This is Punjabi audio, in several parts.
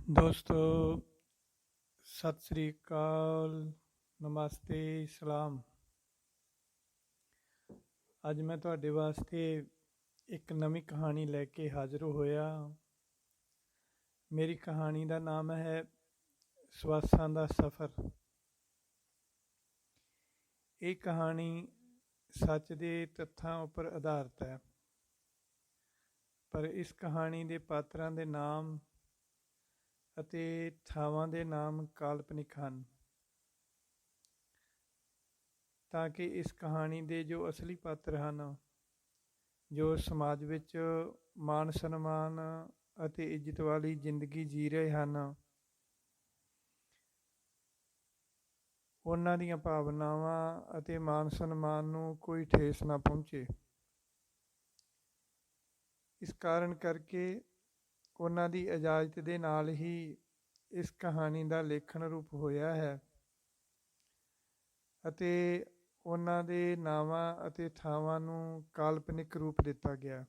ਦੋਸਤੋ, ਸਤਿ ਸ੍ਰੀ ਅਕਾਲ, ਨਮਸਤੇ, ਸਲਾਮ। ਅੱਜ ਮੈਂ ਤੁਹਾਡੇ ਵਾਸਤੇ ਇੱਕ ਨਵੀਂ ਕਹਾਣੀ ਲੈ ਕੇ ਹਾਜ਼ਰ ਹੋਇਆ। ਮੇਰੀ ਕਹਾਣੀ ਦਾ ਨਾਮ ਹੈ ਸਵਾਸਾਂ ਦਾ ਸਫ਼ਰ। ਇਹ ਕਹਾਣੀ ਸੱਚ ਦੇ ਤੱਥਾਂ ਉੱਪਰ ਆਧਾਰਿਤ ਹੈ, ਪਰ ਇਸ ਕਹਾਣੀ ਦੇ ਪਾਤਰਾਂ ਦੇ ਨਾਮ ਅਤੇ ਥਾਵਾਂ ਦੇ ਨਾਮ ਕਾਲਪਨਿਕ ਹਨ, ਤਾਂ ਕਿ ਇਸ ਕਹਾਣੀ ਦੇ ਜੋ ਅਸਲੀ ਪਾਤਰ ਹਨ, ਜੋ ਸਮਾਜ ਵਿੱਚ ਮਾਣ ਸਨਮਾਨ ਅਤੇ ਇੱਜ਼ਤ ਵਾਲੀ ਜ਼ਿੰਦਗੀ ਜੀ ਰਹੇ ਹਨ, ਉਹਨਾਂ ਦੀਆਂ ਭਾਵਨਾਵਾਂ ਅਤੇ ਮਾਣ ਸਨਮਾਨ ਨੂੰ ਕੋਈ ਠੇਸ ਨਾ ਪਹੁੰਚੇ। ਇਸ ਕਾਰਨ ਕਰਕੇ ਉਹਨਾਂ ਦੀ ਇਜਾਜ਼ਤ ਦੇ ਨਾਲ ਹੀ ਇਸ ਕਹਾਣੀ ਦਾ ਲੇਖਣ ਰੂਪ ਹੋਇਆ ਹੈ ਅਤੇ ਉਹਨਾਂ ਦੇ ਨਾਵਾਂ ਅਤੇ ਥਾਵਾਂ ਨੂੰ ਕਾਲਪਨਿਕ ਰੂਪ ਦਿੱਤਾ ਗਿਆ।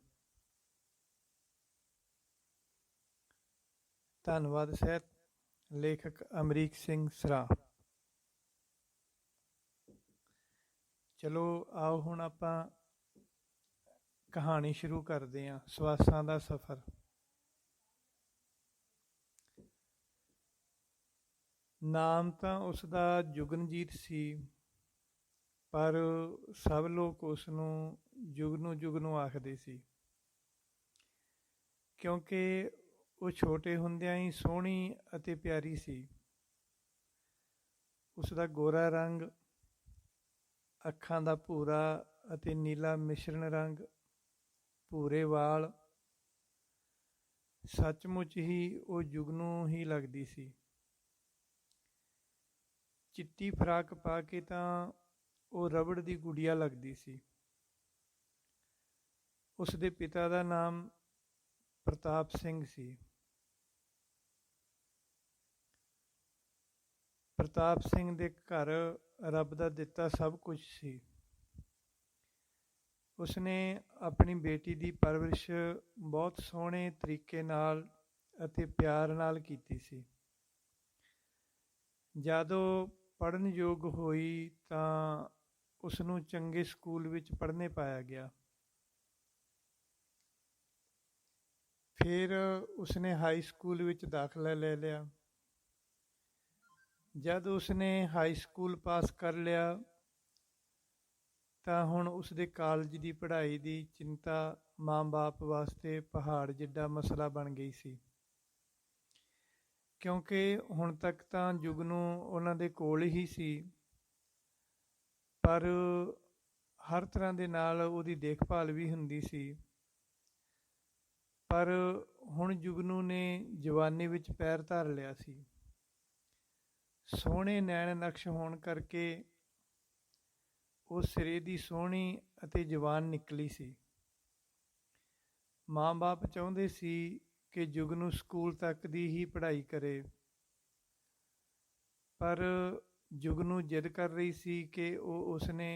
ਧੰਨਵਾਦ ਸਹਿਤ। ਲੇਖਕ ਅਮਰੀਕ ਸਿੰਘ ਸਰਾ। ਚਲੋ ਆਓ ਹੁਣ ਆਪਾਂ ਕਹਾਣੀ ਸ਼ੁਰੂ ਕਰਦੇ ਹਾਂ। ਸਵਾਸਾਂ ਦਾ ਸਫ਼ਰ। ਨਾਮ ਤਾਂ ਉਸ ਦਾ ਜੁਗਨਜੀਤ ਸੀ, ਪਰ ਸਭ ਲੋਕ ਉਸ ਨੂੰ ਜੁਗਨੂ ਆਖਦੇ ਸੀ, ਕਿਉਂਕਿ ਉਹ ਛੋਟੇ ਹੁੰਦਿਆਂ ਹੀ ਸੋਹਣੀ ਅਤੇ ਪਿਆਰੀ ਸੀ। ਉਸ ਦਾ ਗੋਰਾ ਰੰਗ, ਅੱਖਾਂ ਦਾ ਭੂਰਾ ਅਤੇ ਨੀਲਾ ਮਿਸ਼ਰਣ ਰੰਗ, ਭੂਰੇ ਵਾਲ, ਸੱਚਮੁੱਚ ਹੀ ਉਹ ਜੁਗਨੂ ਹੀ ਲੱਗਦੀ ਸੀ। ਚਿੱਟੀ ਫਰਾਕ ਪਾ ਕੇ ਤਾਂ ਉਹ ਰਬੜ ਦੀ ਗੁੜੀਆ ਲੱਗਦੀ ਸੀ। ਉਸ ਦੇ ਪਿਤਾ ਦਾ ਨਾਮ ਪ੍ਰਤਾਪ ਸਿੰਘ ਸੀ। ਪ੍ਰਤਾਪ ਸਿੰਘ ਦੇ ਘਰ ਰੱਬ ਦਾ ਦਿੱਤਾ ਸਭ ਕੁਝ ਸੀ। ਉਸਨੇ ਆਪਣੀ ਬੇਟੀ ਦੀ ਪਰਵਰਿਸ਼ ਬਹੁਤ ਸੋਹਣੇ ਤਰੀਕੇ ਨਾਲ ਅਤੇ ਪਿਆਰ ਨਾਲ ਕੀਤੀ ਸੀ। ਜਦੋਂ ਪੜ੍ਹਨ ਯੋਗ ਹੋਈ ਤਾਂ ਉਸ ਨੂੰ ਚੰਗੇ ਸਕੂਲ ਵਿੱਚ ਪੜ੍ਹਨੇ ਪਾਇਆ ਗਿਆ। ਫਿਰ ਉਸਨੇ ਹਾਈ ਸਕੂਲ ਵਿੱਚ ਦਾਖਲਾ ਲੈ ਲਿਆ। ਜਦ ਉਸਨੇ ਹਾਈ ਸਕੂਲ ਪਾਸ ਕਰ ਲਿਆ ਤਾਂ ਹੁਣ ਉਸਦੇ ਕਾਲਜ ਦੀ ਪੜ੍ਹਾਈ ਦੀ ਚਿੰਤਾ ਮਾਂ-ਬਾਪ ਵਾਸਤੇ ਪਹਾੜ ਜਿੱਡਾ ਮਸਲਾ ਬਣ ਗਈ ਸੀ, ਕਿਉਂਕਿ ਹੁਣ ਤੱਕ ਤਾਂ ਜੁਗਨੂ ਉਹਨਾਂ ਦੇ ਕੋਲ ਹੀ ਸੀ, ਪਰ ਹਰ ਤਰ੍ਹਾਂ ਦੇ ਨਾਲ ਉਹਦੀ ਦੇਖਭਾਲ ਵੀ ਹੁੰਦੀ ਸੀ। ਪਰ ਹੁਣ ਜੁਗਨੂ ਨੇ ਜਵਾਨੀ ਵਿੱਚ ਪੈਰ ਧਰ ਲਿਆ ਸੀ। ਸੋਹਣੇ ਨੈਣ ਨਕਸ਼ ਹੋਣ ਕਰਕੇ ਉਹ ਸਿਰੇ ਦੀ ਸੋਹਣੀ ਅਤੇ ਜਵਾਨ ਨਿਕਲੀ ਸੀ। ਮਾਂ-ਬਾਪ ਚਾਹੁੰਦੇ ਸੀ ਕਿ ਜੁਗਨੂ ਸਕੂਲ ਤੱਕ ਦੀ ਹੀ ਪੜ੍ਹਾਈ ਕਰੇ, ਪਰ ਜੁਗਨੂ ਜਿੱਦ ਕਰ ਰਹੀ ਸੀ ਕਿ ਉਸਨੇ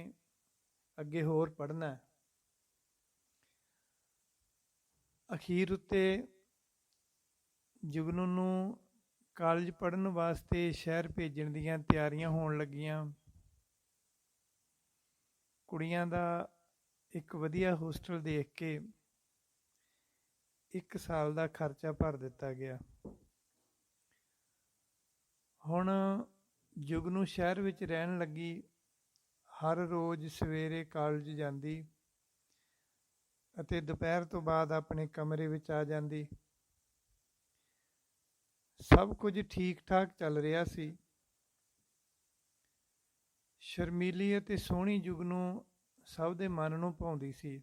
ਅੱਗੇ ਹੋਰ ਪੜ੍ਹਨਾ। ਅਖੀਰ ਉੱਤੇ ਜੁਗਨੂ ਨੂੰ ਕਾਲਜ ਪੜ੍ਹਨ ਵਾਸਤੇ ਸ਼ਹਿਰ ਭੇਜਣ ਦੀਆਂ ਤਿਆਰੀਆਂ ਹੋਣ ਲੱਗੀਆਂ। ਕੁੜੀਆਂ ਦਾ ਇੱਕ ਵਧੀਆ ਹੋਸਟਲ ਦੇਖ ਕੇ 1 ਸਾਲ ਦਾ ਖਰਚਾ ਭਰ ਦਿੱਤਾ ਗਿਆ। ਹੁਣ ਜੁਗਨੂ ਸ਼ਹਿਰ ਵਿੱਚ ਰਹਿਣ ਲੱਗੀ। ਹਰ ਰੋਜ਼ ਸਵੇਰੇ ਕਾਲਜ ਜਾਂਦੀ ਅਤੇ ਦੁਪਹਿਰ ਤੋਂ ਬਾਅਦ ਆਪਣੇ ਕਮਰੇ ਵਿੱਚ ਆ ਜਾਂਦੀ। ਸਭ ਕੁਝ ਠੀਕ ਠਾਕ ਚੱਲ ਰਿਹਾ ਸੀ। ਸ਼ਰਮੀਲੀ ਅਤੇ ਸੋਹਣੀ ਜੁਗਨੂ ਸਭ ਦੇ ਮਨ ਨੂੰ ਭਾਉਂਦੀ ਸੀ।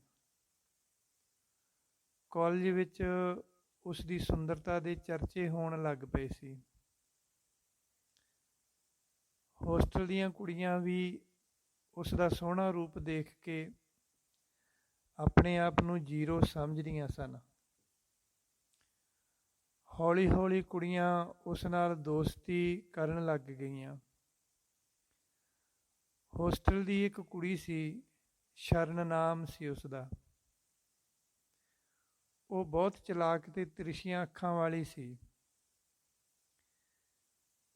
ਕਾਲਜ ਵਿੱਚ ਉਸ ਦੀ ਸੁੰਦਰਤਾ ਦੇ ਚਰਚੇ ਹੋਣ ਲੱਗ ਪਏ ਸੀ। ਹੋਸਟਲ ਦੀਆਂ ਕੁੜੀਆਂ ਵੀ ਉਸ ਦਾ ਸੋਹਣਾ ਰੂਪ ਦੇਖ ਕੇ ਆਪਣੇ ਆਪ ਨੂੰ ਜ਼ੀਰੋ ਸਮਝਦੀਆਂ ਸਨ। ਹੌਲੀ ਹੌਲੀ ਕੁੜੀਆਂ ਉਸ ਨਾਲ ਦੋਸਤੀ ਕਰਨ ਲੱਗ ਗਈਆਂ। ਹੋਸਟਲ ਦੀ ਇੱਕ ਕੁੜੀ ਸੀ, ਸ਼ਰਨ ਨਾਮ ਸੀ ਉਸਦਾ। ਉਹ ਬਹੁਤ ਚਲਾਕ ਅਤੇ ਤਿਰਛੀਆਂ ਅੱਖਾਂ ਵਾਲੀ ਸੀ।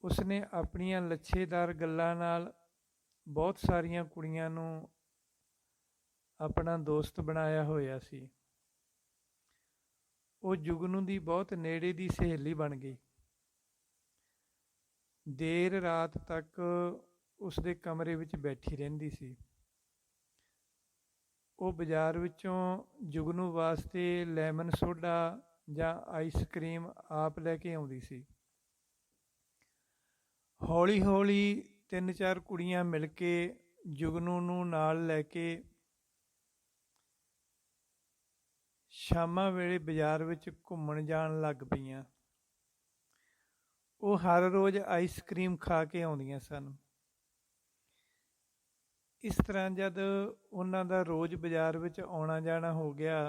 ਉਸਨੇ ਆਪਣੀਆਂ ਲੱਛੇਦਾਰ ਗੱਲਾਂ ਨਾਲ ਬਹੁਤ ਸਾਰੀਆਂ ਕੁੜੀਆਂ ਨੂੰ ਆਪਣਾ ਦੋਸਤ ਬਣਾਇਆ ਹੋਇਆ ਸੀ। ਉਹ ਜੁਗਨੂ ਦੀ ਬਹੁਤ ਨੇੜੇ ਦੀ ਸਹੇਲੀ ਬਣ ਗਈ। ਦੇਰ ਰਾਤ ਤੱਕ ਉਸਦੇ ਕਮਰੇ ਵਿੱਚ ਬੈਠੀ ਰਹਿੰਦੀ ਸੀ। ਉਹ ਬਾਜ਼ਾਰ ਵਿੱਚੋਂ ਜੁਗਨੂ ਵਾਸਤੇ ਲੈਮਨ ਸੋਡਾ ਜਾਂ ਆਈਸਕ੍ਰੀਮ ਆਪ ਲੈ ਕੇ ਆਉਂਦੀ ਸੀ। ਹੌਲੀ ਹੌਲੀ 3-4 ਕੁੜੀਆਂ ਮਿਲ ਕੇ ਜੁਗਨੂ ਨੂੰ ਨਾਲ ਲੈ ਕੇ ਸ਼ਾਮਾਂ ਵੇਲੇ ਬਾਜ਼ਾਰ ਵਿੱਚ ਘੁੰਮਣ ਜਾਣ ਲੱਗ ਪਈਆਂ। ਉਹ ਹਰ ਰੋਜ਼ ਆਈਸਕ੍ਰੀਮ ਖਾ ਕੇ ਆਉਂਦੀਆਂ ਸਨ। ਇਸ ਤਰ੍ਹਾਂ ਜਦ ਉਹਨਾਂ ਦਾ ਰੋਜ਼ ਬਾਜ਼ਾਰ ਵਿੱਚ ਆਉਣਾ ਜਾਣਾ ਹੋ ਗਿਆ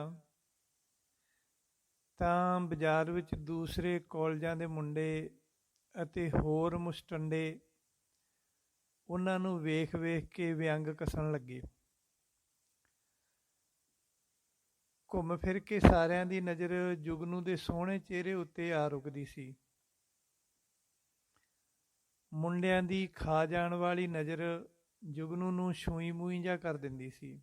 ਤਾਂ ਬਾਜ਼ਾਰ ਵਿੱਚ ਦੂਸਰੇ ਕਾਲਜਾਂ ਦੇ ਮੁੰਡੇ ਅਤੇ ਹੋਰ ਮੁਸਟੰਡੇ ਉਹਨਾਂ ਨੂੰ ਵੇਖ ਵੇਖ ਕੇ ਵਿਅੰਗ ਕੱਸਣ ਲੱਗੇ। ਘੁੰਮ ਫਿਰ ਕੇ ਸਾਰਿਆਂ ਦੀ ਨਜ਼ਰ ਜੁਗਨੂ ਦੇ ਸੋਹਣੇ ਚਿਹਰੇ ਉੱਤੇ ਆ ਰੁਕਦੀ ਸੀ। ਮੁੰਡਿਆਂ ਦੀ ਖਾ ਜਾਣ ਵਾਲੀ ਨਜ਼ਰ ਜੁਗਨੂ ਨੂੰ ਛੂਈ ਮੂਈ ਜਿਹਾ ਕਰ ਦਿੰਦੀ ਸੀ।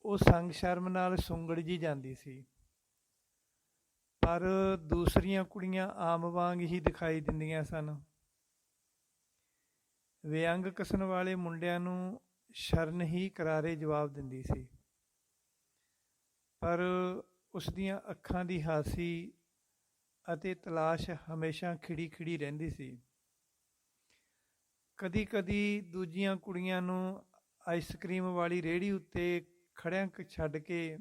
ਉਹ ਸੰਗ ਸ਼ਰਮ ਨਾਲ ਸੁੰਗੜ ਜੀ ਜਾਂਦੀ ਸੀ। ਪਰ ਦੂਸਰੀਆਂ ਕੁੜੀਆਂ ਆਮ ਵਾਂਗ ਹੀ ਦਿਖਾਈ ਦਿੰਦੀਆਂ ਸਨ। ਵਿਅੰਗ ਕੱਸਣ ਵਾਲੇ ਮੁੰਡਿਆਂ ਨੂੰ ਸ਼ਰਨ ਹੀ ਕਰਾਰੇ ਜਵਾਬ ਦਿੰਦੀ ਸੀ। ਪਰ ਉਸ ਦੀਆਂ ਅੱਖਾਂ ਦੀ ਹਾਸੀ ਅਤੇ ਤਲਾਸ਼ ਹਮੇਸ਼ਾ ਖਿੜੀ ਖਿੜੀ ਰਹਿੰਦੀ ਸੀ। ਕਦੀ ਕਦੀ ਦੂਜੀਆਂ ਕੁੜੀਆਂ ਨੂੰ ਆਈਸਕ੍ਰੀਮ ਵਾਲੀ ਰੇਹੜੀ ਉੱਤੇ ਖੜਿਆਂ ਛੱਡ ਕੇ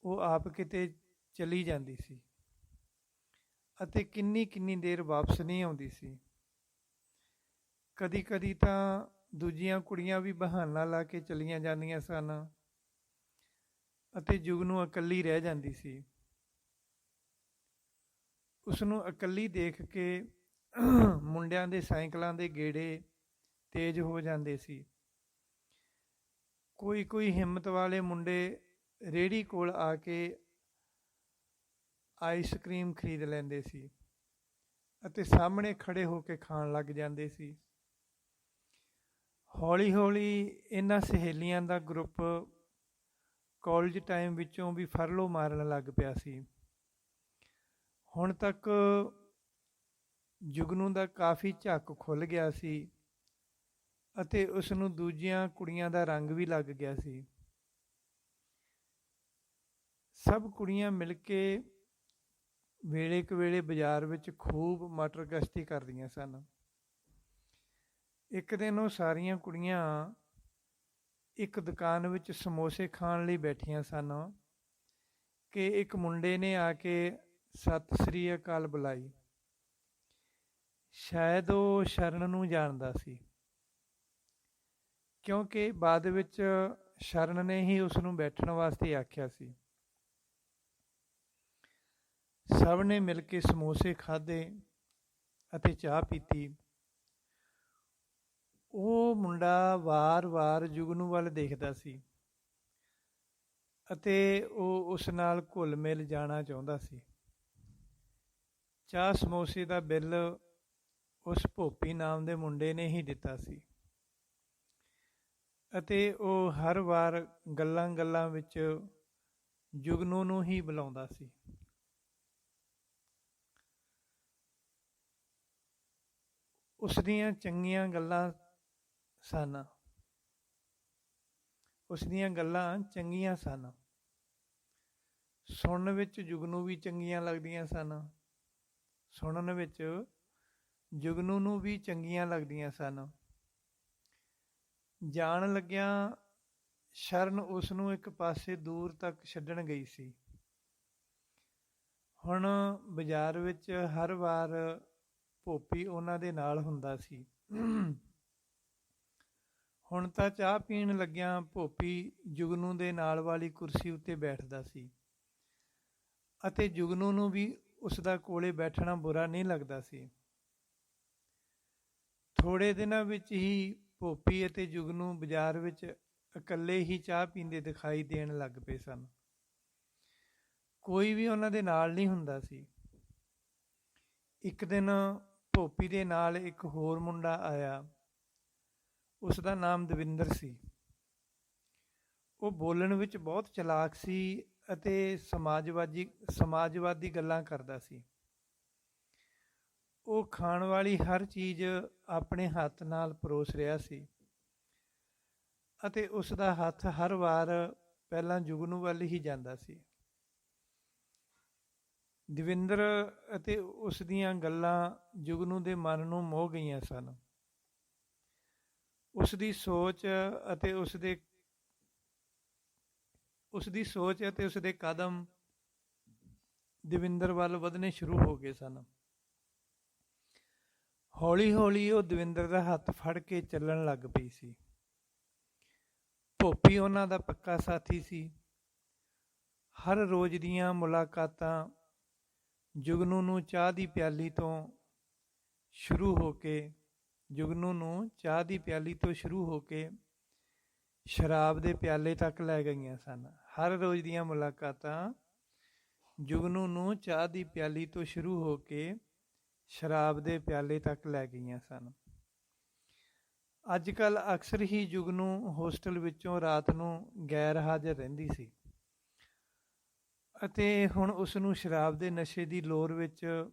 ਉਹ ਆਪ ਕਿਤੇ ਚਲੀ ਜਾਂਦੀ ਸੀ ਅਤੇ ਕਿੰਨੀ ਕਿੰਨੀ ਦੇਰ ਵਾਪਸ ਨਹੀਂ ਆਉਂਦੀ ਸੀ। ਕਦੀ ਕਦੀ ਤਾਂ ਦੂਜੀਆਂ ਕੁੜੀਆਂ ਵੀ ਬਹਾਨਾ ਲਾ ਕੇ ਚਲੀਆਂ ਜਾਂਦੀਆਂ ਸਨ ਅਤੇ ਜੁਗਨੂ ਇਕੱਲੀ ਰਹਿ ਜਾਂਦੀ ਸੀ। ਉਸਨੂੰ ਇਕੱਲੀ ਦੇਖ ਕੇ ਮੁੰਡਿਆਂ ਦੇ ਸਾਈਕਲਾਂ ਦੇ ਗੇੜੇ ਤੇਜ਼ ਹੋ ਜਾਂਦੇ ਸੀ। ਕੋਈ ਹਿੰਮਤ ਵਾਲੇ ਮੁੰਡੇ ਰੇਹੜੀ ਕੋਲ ਆ ਕੇ ਆਈਸਕ੍ਰੀਮ ਖਰੀਦ ਲੈਂਦੇ ਸੀ ਅਤੇ ਸਾਹਮਣੇ ਖੜੇ ਹੋ ਕੇ ਖਾਣ ਲੱਗ ਜਾਂਦੇ ਸੀ। ਹੌਲੀ ਹੌਲੀ ਇਹਨਾਂ ਸਹੇਲੀਆਂ ਦਾ ਗਰੁੱਪ ਕਾਲਜ ਟਾਈਮ ਵਿੱਚੋਂ ਵੀ ਫਰਲੋ ਮਾਰਨ ਲੱਗ ਪਿਆ ਸੀ। ਹੁਣ ਤੱਕ ਜੁਗਨੂ ਦਾ ਕਾਫੀ ਝੱਕ ਖੁੱਲ੍ਹ ਗਿਆ ਸੀ ਅਤੇ ਉਸ ਨੂੰ ਦੂਜੀਆਂ ਕੁੜੀਆਂ ਦਾ ਰੰਗ ਵੀ ਲੱਗ ਗਿਆ ਸੀ। ਸਭ ਕੁੜੀਆਂ ਮਿਲ ਕੇ ਵੇਲੇ ਕੁ ਵੇਲੇ ਬਾਜ਼ਾਰ ਵਿੱਚ ਖੂਬ ਮਟਰ ਗਸ਼ਤੀ ਕਰਦੀਆਂ ਸਨ। ਇੱਕ ਦਿਨ ਉਹ ਸਾਰੀਆਂ ਕੁੜੀਆਂ ਇੱਕ ਦੁਕਾਨ ਵਿੱਚ ਸਮੋਸੇ ਖਾਣ ਲਈ ਬੈਠੀਆਂ ਸਨ ਕਿ ਇੱਕ ਮੁੰਡੇ ਨੇ ਆ ਕੇ ਸਤਿ ਸ੍ਰੀ ਅਕਾਲ ਬੁਲਾਈ। ਸ਼ਾਇਦ ਉਹ ਸ਼ਰਨ ਨੂੰ ਜਾਣਦਾ ਸੀ, ਕਿਉਂਕਿ ਬਾਅਦ ਵਿੱਚ ਸ਼ਰਨ ਨੇ ਹੀ ਉਸ ਨੂੰ ਬੈਠਣ ਵਾਸਤੇ ਆਖਿਆ ਸੀ। ਸਭ ਨੇ ਮਿਲ ਕੇ ਸਮੋਸੇ ਖਾਧੇ ਅਤੇ ਚਾਹ ਪੀਤੀ। ਉਹ ਮੁੰਡਾ ਵਾਰ-ਵਾਰ ਜੁਗਨੂ ਵੱਲ ਦੇਖਦਾ ਸੀ ਅਤੇ ਉਹ ਉਸ ਨਾਲ ਘੁਲ ਮਿਲ ਜਾਣਾ ਚਾਹੁੰਦਾ ਸੀ। ਚਾਹ ਸਮੋਸੇ ਦਾ ਬਿੱਲ ਉਸ ਭੋਪੀ ਨਾਮ ਦੇ ਮੁੰਡੇ ਨੇ ਹੀ ਦਿੱਤਾ ਸੀ ਅਤੇ ਉਹ ਹਰ ਵਾਰ ਗੱਲਾਂ ਗੱਲਾਂ ਵਿੱਚ ਜੁਗਨੂ ਨੂੰ ਹੀ ਬੁਲਾਉਂਦਾ ਸੀ। ਉਸ ਦੀਆਂ ਚੰਗੀਆਂ ਗੱਲਾਂ ਸਨ। ਉਸ ਦੀਆਂ ਗੱਲਾਂ ਚੰਗੀਆਂ ਸਨ। ਸੁਣਨ ਵਿੱਚ ਜੁਗਨੂ ਵੀ ਚੰਗੀਆਂ ਲੱਗਦੀਆਂ ਸਨ। ਸੁਣਨ ਵਿੱਚ ਜੁਗਨੂ ਨੂੰ ਵੀ ਚੰਗੀਆਂ ਲੱਗਦੀਆਂ ਸਨ। ਜਾਣ ਲੱਗਿਆਂ ਸ਼ਰਨ ਉਸ ਨੂੰ ਇੱਕ ਪਾਸੇ ਦੂਰ ਤੱਕ ਛੱਡਣ ਗਈ ਸੀ। ਹੁਣ ਬਾਜ਼ਾਰ ਵਿੱਚ ਹਰ ਵਾਰ ਭੋਪੀ ਉਹਨਾਂ ਦੇ ਨਾਲ ਹੁੰਦਾ ਸੀ। ਹੁਣ ਤਾਂ ਚਾਹ ਪੀਣ ਲੱਗਿਆਂ ਭੋਪੀ ਜੁਗਨੂ ਦੇ ਨਾਲ ਵਾਲੀ ਕੁਰਸੀ ਉੱਤੇ ਬੈਠਦਾ ਸੀ ਅਤੇ ਜੁਗਨੂ ਨੂੰ ਵੀ ਉਸ ਦਾ ਕੋਲੇ ਬੈਠਣਾ ਬੁਰਾ ਨਹੀਂ ਲੱਗਦਾ ਸੀ। ਥੋੜ੍ਹੇ ਦਿਨਾਂ ਵਿੱਚ ਹੀ ਭੋਪੀ ਅਤੇ ਜੁਗਨੂ ਬਾਜ਼ਾਰ ਵਿੱਚ ਇਕੱਲੇ ਹੀ ਚਾਹ ਪੀਂਦੇ ਦਿਖਾਈ ਦੇਣ ਲੱਗ ਪਏ ਸਨ। ਕੋਈ ਵੀ ਉਹਨਾਂ ਦੇ ਨਾਲ ਨਹੀਂ ਹੁੰਦਾ ਸੀ। ਇੱਕ ਦਿਨ ਭੋਪੀ ਦੇ ਨਾਲ ਇੱਕ ਹੋਰ ਮੁੰਡਾ ਆਇਆ। ਉਸ ਦਾ ਨਾਮ ਦਵਿੰਦਰ ਸੀ। ਉਹ ਬੋਲਣ ਵਿੱਚ ਬਹੁਤ ਚਲਾਕ ਸੀ ਅਤੇ ਸਮਾਜਵਾਦੀ ਗੱਲਾਂ ਕਰਦਾ ਸੀ। ਉਹ ਖਾਣ ਵਾਲੀ ਹਰ ਚੀਜ਼ ਆਪਣੇ ਹੱਥ ਨਾਲ ਪਰੋਸ ਰਿਹਾ ਸੀ ਅਤੇ ਉਸ ਦਾ ਹੱਥ ਹਰ ਵਾਰ ਪਹਿਲਾਂ ਜੁਗਨੂ ਵੱਲ ਹੀ ਜਾਂਦਾ ਸੀ। ਦਵਿੰਦਰ ਅਤੇ ਉਸ ਦੀਆਂ ਗੱਲਾਂ ਜੁਗਨੂ ਦੇ ਮਨ ਨੂੰ ਮੋਹ ਗਈਆਂ ਸਨ। ਉਸ ਦੀ ਸੋਚ ਅਤੇ ਉਸ ਦੇ ਕਦਮ ਦਵਿੰਦਰ ਵੱਲ ਵਧਣੇ ਸ਼ੁਰੂ ਹੋ ਗਏ ਸਨ। ਹੌਲੀ ਹੌਲੀ ਉਹ ਦਵਿੰਦਰ ਦਾ ਹੱਥ ਫੜ ਕੇ ਚੱਲਣ ਲੱਗ ਪਈ ਸੀ। ਭੋਪੀ ਉਹਨਾਂ ਦਾ ਪੱਕਾ ਸਾਥੀ ਸੀ। ਹਰ ਰੋਜ਼ ਦੀਆਂ ਮੁਲਾਕਾਤਾਂ ਜੁਗਨੂ ਨੂੰ ਚਾਹ ਦੀ ਪਿਆਲੀ ਤੋਂ ਸ਼ੁਰੂ ਹੋ ਕੇ ਸ਼ਰਾਬ ਦੇ ਪਿਆਲੇ ਤੱਕ ਲੈ ਗਈਆਂ ਸਨ। ਹਰ ਰੋਜ਼ ਦੀਆਂ ਮੁਲਾਕਾਤਾਂ ਜੁਗਨੂ ਨੂੰ ਚਾਹ ਦੀ ਪਿਆਲੀ ਤੋਂ ਸ਼ੁਰੂ ਹੋ ਕੇ ਸ਼ਰਾਬ ਦੇ ਪਿਆਲੇ ਤੱਕ ਲੈ ਗਈਆਂ ਸਨ। ਅੱਜ ਕੱਲ੍ਹ ਅਕਸਰ ਹੀ ਜੁਗਨੂ ਹੋਸਟਲ ਵਿੱਚੋਂ ਰਾਤ ਨੂੰ ਗੈਰ ਹਾਜ਼ਰ ਰਹਿੰਦੀ ਸੀ ਅਤੇ ਹੁਣ ਉਸ ਨੂੰ ਸ਼ਰਾਬ ਦੇ ਨਸ਼ੇ ਦੀ ਲੋਰ ਵਿੱਚ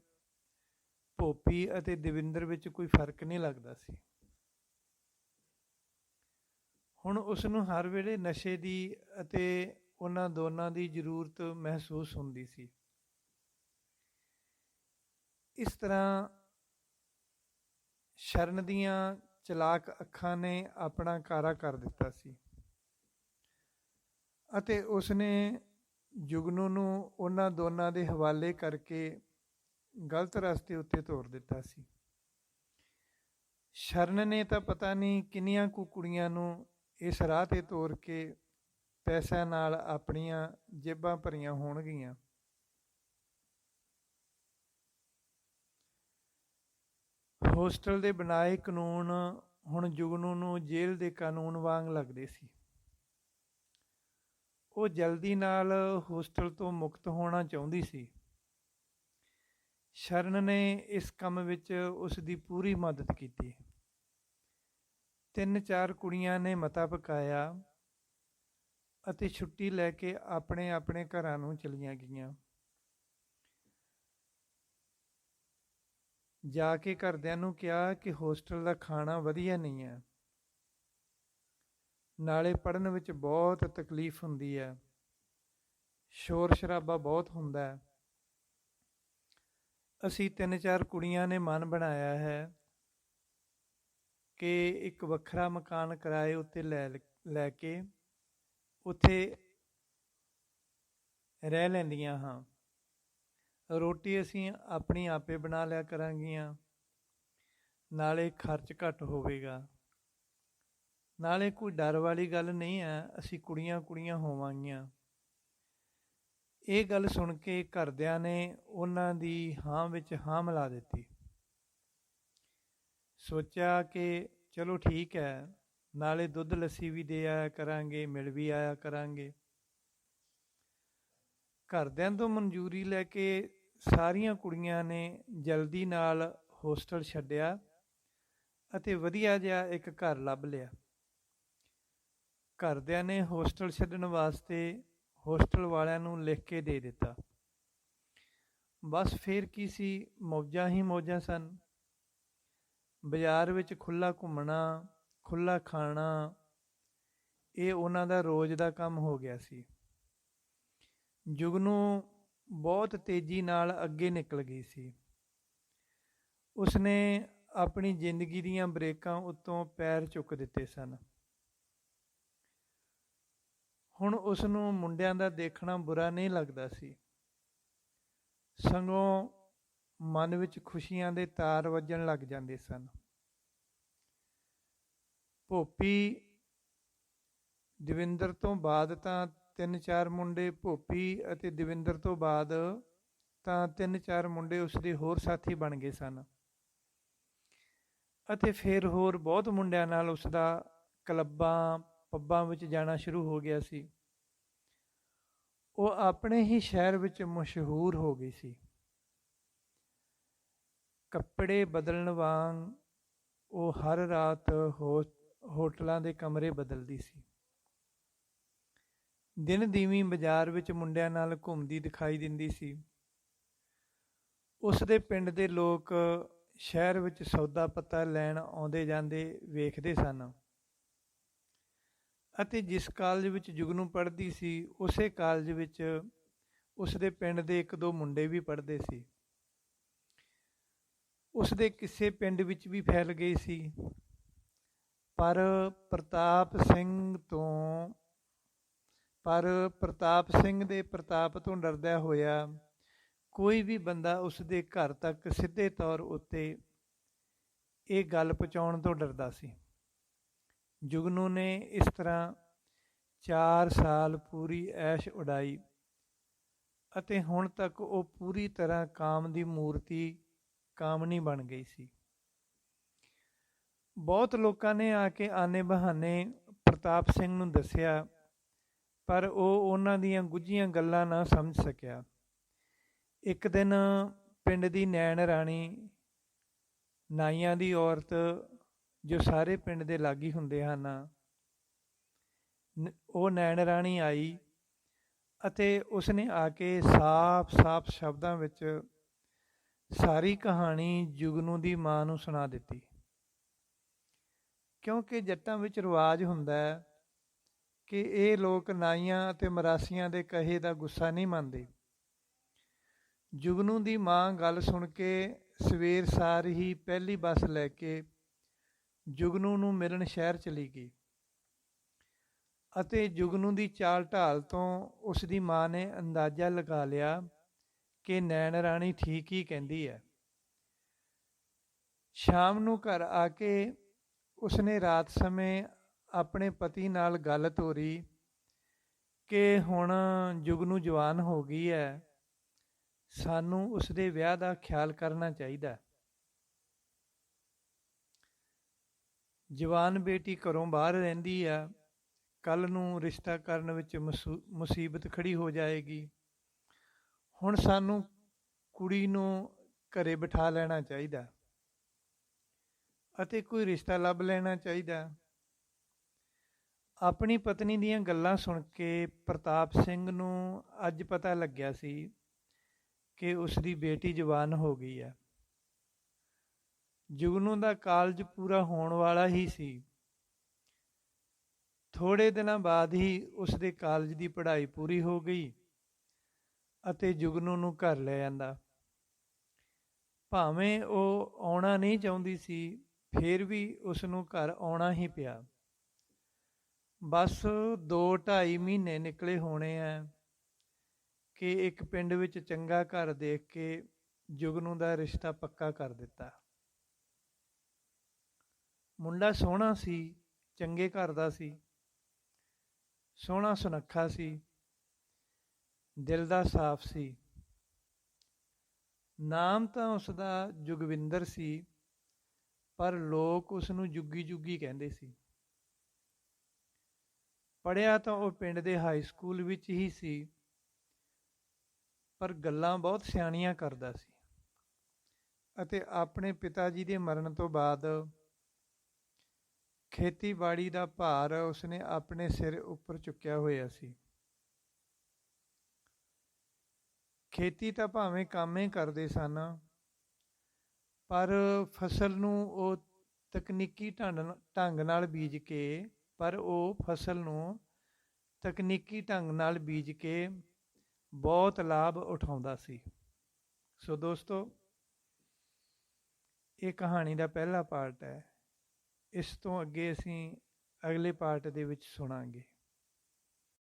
ਭੋਪੀ ਅਤੇ ਦਵਿੰਦਰ ਵਿੱਚ ਕੋਈ ਫਰਕ ਨਹੀਂ ਲੱਗਦਾ ਸੀ। ਹੁਣ ਉਸ ਨੂੰ ਹਰ ਵੇਲੇ ਨਸ਼ੇ ਦੀ ਅਤੇ ਉਹਨਾਂ ਦੋਨਾਂ ਦੀ ਜ਼ਰੂਰਤ ਮਹਿਸੂਸ ਹੁੰਦੀ ਸੀ। ਇਸ ਤਰ੍ਹਾਂ ਸ਼ਰਨ ਦੀਆਂ ਚਲਾਕ ਅੱਖਾਂ ਨੇ ਆਪਣਾ ਕਾਰਾ ਕਰ ਦਿੱਤਾ ਸੀ ਅਤੇ ਉਸਨੇ ਜੁਗਨੂ ਨੂੰ ਉਹਨਾਂ ਦੋਨਾਂ ਦੇ ਹਵਾਲੇ ਕਰਕੇ ਗਲਤ ਰਸਤੇ ਉੱਤੇ ਤੋਰ ਦਿੱਤਾ ਸੀ। ਸ਼ਰਨ ਨੇ ਤਾਂ ਪਤਾ ਨਹੀਂ ਕਿੰਨੀਆਂ ਕੁ ਕੁੜੀਆਂ ਨੂੰ ਇਸ ਰਾਹ 'ਤੇ ਤੋਰ ਕੇ ਪੈਸਿਆਂ ਨਾਲ ਆਪਣੀਆਂ ਜੇਬਾਂ ਭਰੀਆਂ ਹੋਣਗੀਆਂ। ਹੋਸਟਲ ਦੇ ਬਣਾਏ ਕਾਨੂੰਨ ਹੁਣ ਜੁਗਨੂ ਨੂੰ ਜੇਲ੍ਹ ਦੇ ਕਾਨੂੰਨ ਵਾਂਗ ਲੱਗਦੇ ਸੀ। ਉਹ ਜਲਦੀ ਨਾਲ ਹੋਸਟਲ ਤੋਂ ਮੁਕਤ ਹੋਣਾ ਚਾਹੁੰਦੀ ਸੀ। ਸ਼ਰਨ ਨੇ ਇਸ ਕੰਮ ਵਿੱਚ ਉਸ ਦੀ ਪੂਰੀ ਮਦਦ ਕੀਤੀ। 3-4 ਕੁੜੀਆਂ ਨੇ ਮਤਾ ਪਕਾਇਆ ਅਤੇ ਛੁੱਟੀ ਲੈ ਕੇ ਆਪਣੇ ਆਪਣੇ ਘਰਾਂ ਨੂੰ ਚਲੀਆਂ ਗਈਆਂ। ਜਾ ਕੇ ਘਰਦਿਆਂ ਨੂੰ ਕਿਹਾ ਕਿ ਹੋਸਟਲ ਦਾ ਖਾਣਾ ਵਧੀਆ ਨਹੀਂ ਹੈ, ਨਾਲੇ ਪੜ੍ਹਨ ਵਿੱਚ ਬਹੁਤ ਤਕਲੀਫ ਹੁੰਦੀ ਹੈ, ਸ਼ੋਰ ਸ਼ਰਾਬਾ ਬਹੁਤ ਹੁੰਦਾ ਹੈ। ਅਸੀਂ 3-4 ਕੁੜੀਆਂ ਨੇ ਮਨ ਬਣਾਇਆ ਹੈ ਕਿ ਇੱਕ ਵੱਖਰਾ ਮਕਾਨ ਕਿਰਾਏ ਉੱਤੇ ਲੈ ਕੇ ਉੱਥੇ ਰਹਿ ਲੈਂਦੀਆਂ ਹਾਂ। ਰੋਟੀ ਅਸੀਂ ਆਪਣੀ ਆਪੇ ਬਣਾ ਲਿਆ ਕਰਾਂਗੀਆਂ, ਨਾਲੇ ਖਰਚ ਘੱਟ ਹੋਵੇਗਾ, ਨਾਲੇ ਕੋਈ ਡਰ ਵਾਲੀ ਗੱਲ ਨਹੀਂ ਹੈ, ਅਸੀਂ ਕੁੜੀਆਂ ਹੋਵਾਂਗੀਆਂ। ਇਹ ਗੱਲ ਸੁਣ ਕੇ ਘਰਦਿਆਂ ਨੇ ਉਹਨਾਂ ਦੀ ਹਾਂ ਵਿੱਚ ਹਾਂ ਮਿਲਾ ਦਿੱਤੀ। ਸੋਚਿਆ ਕਿ ਚਲੋ ਠੀਕ ਹੈ, ਨਾਲੇ ਦੁੱਧ ਲੱਸੀ ਵੀ ਦੇ ਆਇਆ ਕਰਾਂਗੇ, ਮਿਲ ਵੀ ਆਇਆ ਕਰਾਂਗੇ। ਘਰਦਿਆਂ ਤੋਂ ਮਨਜ਼ੂਰੀ ਲੈ ਕੇ ਸਾਰੀਆਂ ਕੁੜੀਆਂ ਨੇ ਜਲਦੀ ਨਾਲ ਹੋਸਟਲ ਛੱਡਿਆ ਅਤੇ ਵਧੀਆ ਜਿਹਾ ਇੱਕ ਘਰ ਲੱਭ ਲਿਆ। ਘਰਦਿਆਂ ਨੇ ਹੋਸਟਲ ਛੱਡਣ ਵਾਸਤੇ ਹੋਸਟਲ ਵਾਲਿਆਂ ਨੂੰ ਲਿਖ ਕੇ ਦੇ ਦਿੱਤਾ। ਬਸ ਫਿਰ ਕੀ ਸੀ, ਮੌਜਾਂ ਹੀ ਮੌਜਾਂ ਸਨ। ਬਾਜ਼ਾਰ ਵਿੱਚ ਖੁੱਲ੍ਹਾ ਘੁੰਮਣਾ, ਖੁੱਲ੍ਹਾ ਖਾਣਾ, ਇਹ ਉਹਨਾਂ ਦਾ ਰੋਜ਼ ਦਾ ਕੰਮ ਹੋ ਗਿਆ ਸੀ। ਜੁਗਨੂ ਬਹੁਤ ਤੇਜ਼ੀ ਨਾਲ ਅੱਗੇ ਨਿਕਲ ਗਈ ਸੀ। ਉਸਨੇ ਆਪਣੀ ਜ਼ਿੰਦਗੀ ਦੀਆਂ ਬ੍ਰੇਕਾਂ ਉੱਤੋਂ ਪੈਰ ਚੁੱਕ ਦਿੱਤੇ ਸਨ। ਹੁਣ ਉਸ ਨੂੰ ਮੁੰਡਿਆਂ ਦਾ ਦੇਖਣਾ ਬੁਰਾ ਨਹੀਂ ਲੱਗਦਾ ਸੀ, ਸਗੋਂ ਮਨ ਵਿੱਚ ਖੁਸ਼ੀਆਂ ਦੇ ਤਾਰ ਵੱਜਣ ਲੱਗ ਜਾਂਦੇ ਸਨ। ਭੋਪੀ ਦਵਿੰਦਰ ਤੋਂ ਬਾਅਦ ਤਾਂ 3-4 ਮੁੰਡੇ ਭੋਪੀ ਅਤੇ ਦਵਿੰਦਰ ਤੋਂ ਬਾਅਦ ਤਾਂ 3-4 ਮੁੰਡੇ ਉਸਦੇ ਹੋਰ ਸਾਥੀ ਬਣ ਗਏ ਸਨ ਅਤੇ ਫਿਰ ਹੋਰ ਬਹੁਤ ਮੁੰਡਿਆਂ ਨਾਲ ਉਸਦਾ ਕਲੱਬਾਂ ਪੱਬਾਂ ਵਿੱਚ ਜਾਣਾ ਸ਼ੁਰੂ ਹੋ ਗਿਆ ਸੀ। ਉਹ ਆਪਣੇ ਹੀ ਸ਼ਹਿਰ ਵਿੱਚ ਮਸ਼ਹੂਰ ਹੋ ਗਈ ਸੀ। ਕੱਪੜੇ ਬਦਲਣ ਵਾਂਗ ਉਹ ਹਰ ਰਾਤ ਹੋਟਲਾਂ ਦੇ ਕਮਰੇ ਬਦਲਦੀ ਸੀ। ਦਿਨ ਦੀਵੀਂ ਬਾਜ਼ਾਰ ਵਿੱਚ ਮੁੰਡਿਆਂ ਨਾਲ ਘੁੰਮਦੀ ਦਿਖਾਈ ਦਿੰਦੀ ਸੀ। ਉਸ ਦੇ ਪਿੰਡ ਦੇ ਲੋਕ ਸ਼ਹਿਰ ਵਿੱਚ ਸੌਦਾ ਪੱਤਾ ਲੈਣ ਆਉਂਦੇ ਜਾਂਦੇ ਵੇਖਦੇ ਸਨ ਅਤੇ ਜਿਸ ਕਾਲਜ ਵਿੱਚ ਜੁਗਨੂ ਪੜ੍ਹਦੀ ਸੀ ਉਸੇ ਕਾਲਜ ਵਿੱਚ ਉਸ ਦੇ ਪਿੰਡ ਦੇ ਇੱਕ ਦੋ ਮੁੰਡੇ ਵੀ ਪੜ੍ਹਦੇ ਸੀ। ਉਸ ਦੇ ਕਿੱਸੇ ਪਿੰਡ ਵਿੱਚ ਵੀ ਫੈਲ ਗਏ ਸੀ, ਪਰ ਪ੍ਰਤਾਪ ਸਿੰਘ ਦੇ ਪ੍ਰਤਾਪ ਤੋਂ ਡਰਦਾ ਹੋਇਆ ਕੋਈ ਵੀ ਬੰਦਾ ਉਸ ਦੇ ਘਰ ਤੱਕ ਸਿੱਧੇ ਤੌਰ ਉੱਤੇ ਇਹ ਗੱਲ ਪਹੁੰਚਾਉਣ ਤੋਂ ਡਰਦਾ ਸੀ। ਜੁਗਨੂ ਨੇ ਇਸ ਤਰ੍ਹਾਂ 4 ਸਾਲ ਪੂਰੀ ਐਸ਼ ਉਡਾਈ ਅਤੇ ਹੁਣ ਤੱਕ ਉਹ ਪੂਰੀ ਤਰ੍ਹਾਂ ਕਾਮ ਦੀ ਮੂਰਤੀ ਕਾਮਣੀ ਬਣ ਗਈ ਸੀ। ਬਹੁਤ ਲੋਕਾਂ ਨੇ ਆ ਕੇ ਆਨੇ ਬਹਾਨੇ ਪ੍ਰਤਾਪ ਸਿੰਘ ਨੂੰ ਦੱਸਿਆ, ਪਰ ਉਹ ਉਹਨਾਂ ਦੀਆਂ ਗੁੱਝੀਆਂ ਗੱਲਾਂ ਨਾ ਸਮਝ ਸਕਿਆ। ਇੱਕ ਦਿਨ ਪਿੰਡ ਦੀ ਨੈਣ ਰਾਣੀ, ਨਾਈਆਂ ਦੀ ਔਰਤ ਜੋ ਸਾਰੇ ਪਿੰਡ ਦੇ ਲਾਗੀ ਹੁੰਦੇ ਹਨ, ਉਹ ਨੈਣ ਰਾਣੀ ਆਈ ਅਤੇ ਉਸਨੇ ਆ ਕੇ ਸਾਫ਼ ਸ਼ਬਦਾਂ ਵਿੱਚ ਸਾਰੀ ਕਹਾਣੀ ਜੁਗਨੂ ਦੀ ਮਾਂ ਨੂੰ ਸੁਣਾ ਦਿੱਤੀ। ਕਿਉਂਕਿ ਜੱਟਾਂ ਵਿੱਚ ਰਿਵਾਜ ਹੁੰਦਾ ਹੈ ਕਿ ਇਹ ਲੋਕ ਨਾਈਆਂ ਅਤੇ ਮਰਾਸੀਆਂ ਦੇ ਕਹੇ ਦਾ ਗੁੱਸਾ ਨਹੀਂ ਮੰਨਦੇ। ਜੁਗਨੂ ਦੀ ਮਾਂ ਗੱਲ ਸੁਣ ਕੇ ਸਵੇਰ ਸਾਰ ਹੀ ਪਹਿਲੀ ਬੱਸ ਲੈ ਕੇ ਜੁਗਨੂ ਨੂੰ ਮਿਲਣ ਸ਼ਹਿਰ ਚਲੀ ਗਈ ਅਤੇ ਜੁਗਨੂ ਦੀ ਚਾਲ ਢਾਲ ਤੋਂ ਉਸ ਦੀ ਮਾਂ ਨੇ ਅੰਦਾਜ਼ਾ ਲਗਾ ਲਿਆ ਕਿ ਨੈਣ ਰਾਣੀ ਠੀਕ ਹੀ ਕਹਿੰਦੀ ਹੈ। ਸ਼ਾਮ ਨੂੰ ਘਰ ਆ ਕੇ ਉਸਨੇ ਰਾਤ ਸਮੇਂ ਆਪਣੇ ਪਤੀ ਨਾਲ ਗੱਲ ਤੋਰੀ ਕਿ ਹੁਣ ਜੁਗਨੂ ਜਵਾਨ ਹੋ ਗਈ ਹੈ, ਸਾਨੂੰ ਉਸਦੇ ਵਿਆਹ ਦਾ ਖਿਆਲ ਕਰਨਾ ਚਾਹੀਦਾ। ਜਵਾਨ ਬੇਟੀ ਘਰੋਂ ਬਾਹਰ ਰਹਿੰਦੀ ਆ, ਕੱਲ੍ਹ ਨੂੰ ਰਿਸ਼ਤਾ ਕਰਨ ਵਿੱਚ ਮੁਸੀਬਤ ਖੜੀ ਹੋ ਜਾਏਗੀ। ਹੁਣ ਸਾਨੂੰ ਕੁੜੀ ਨੂੰ ਘਰੇ ਬਿਠਾ ਲੈਣਾ ਚਾਹੀਦਾ ਅਤੇ ਕੋਈ ਰਿਸ਼ਤਾ ਲੱਭ ਲੈਣਾ ਚਾਹੀਦਾ। ਆਪਣੀ ਪਤਨੀ ਦੀਆਂ ਗੱਲਾਂ ਸੁਣ ਕੇ ਪ੍ਰਤਾਪ ਸਿੰਘ ਨੂੰ ਅੱਜ ਪਤਾ ਲੱਗਿਆ ਸੀ ਕਿ ਉਸ ਦੀ ਬੇਟੀ ਜਵਾਨ ਹੋ ਗਈ ਹੈ। ਜੁਗਨੂ ਦਾ ਕਾਲਜ ਪੂਰਾ ਹੋਣ ਵਾਲਾ ਹੀ ਸੀ। ਥੋੜ੍ਹੇ ਦਿਨਾਂ ਬਾਅਦ ਹੀ ਉਸ ਦੇ ਕਾਲਜ ਦੀ ਪੜ੍ਹਾਈ ਪੂਰੀ ਹੋ ਗਈ ਅਤੇ ਜੁਗਨੂ ਨੂੰ ਘਰ ਲੈ ਜਾਂਦਾ। ਭਾਵੇਂ ਉਹ ਆਉਣਾ ਨਹੀਂ ਚਾਹੁੰਦੀ ਸੀ, ਫਿਰ ਵੀ ਉਸ ਨੂੰ ਘਰ ਆਉਣਾ ਹੀ ਪਿਆ। ਬਸ 2-2.5 ਮਹੀਨੇ ਨਿਕਲੇ ਹੋਣੇ ਆ ਕਿ ਇੱਕ ਪਿੰਡ ਵਿੱਚ ਚੰਗਾ ਘਰ ਦੇਖ ਕੇ ਜੁਗਨੂ ਦਾ ਰਿਸ਼ਤਾ ਪੱਕਾ ਕਰ ਦਿੱਤਾ। ਮੁੰਡਾ ਸੋਹਣਾ ਸੀ, ਚੰਗੇ ਘਰ ਦਾ ਸੀ, ਸੋਹਣਾ ਸੁਨੱਖਾ ਸੀ, ਦਿਲ ਦਾ ਸਾਫ਼ ਸੀ। ਨਾਮ ਤਾਂ ਉਸਦਾ ਜੁਗਵਿੰਦਰ ਸੀ, ਪਰ ਲੋਕ ਉਸ ਨੂੰ ਜੁੱਗੀ ਜੁੱਗੀ ਕਹਿੰਦੇ ਸੀ। ਪੜ੍ਹਿਆ ਤਾਂ ਉਹ ਪਿੰਡ ਦੇ ਹਾਈ ਸਕੂਲ ਵਿੱਚ ਹੀ ਸੀ, ਪਰ ਗੱਲਾਂ ਬਹੁਤ ਸਿਆਣੀਆਂ ਕਰਦਾ ਸੀ ਅਤੇ ਆਪਣੇ ਪਿਤਾ ਜੀ ਦੇ ਮਰਨ ਤੋਂ ਬਾਅਦ ਖੇਤੀਬਾੜੀ ਦਾ ਭਾਰ ਉਸਨੇ ਆਪਣੇ ਸਿਰ ਉੱਪਰ ਚੁੱਕਿਆ ਹੋਇਆ ਸੀ। ਖੇਤੀ ਤਾਂ ਭਾਵੇਂ ਕੰਮ ਹੀ ਕਰਦੇ ਸਨ, ਪਰ ਫਸਲ ਨੂੰ ਉਹ ਤਕਨੀਕੀ ਢੰਗ ਨਾਲ ਬੀਜ ਕੇ ਬਹੁਤ ਲਾਭ ਉਠਾਉਂਦਾ ਸੀ। ਸੋ ਦੋਸਤੋ, ਇਹ ਕਹਾਣੀ ਦਾ ਪਹਿਲਾ ਪਾਰਟ ਹੈ। ਇਸ ਤੋਂ ਅੱਗੇ ਅਸੀਂ ਅਗਲੇ ਪਾਰਟ ਦੇ ਵਿੱਚ ਸੁਣਾਂਗੇ।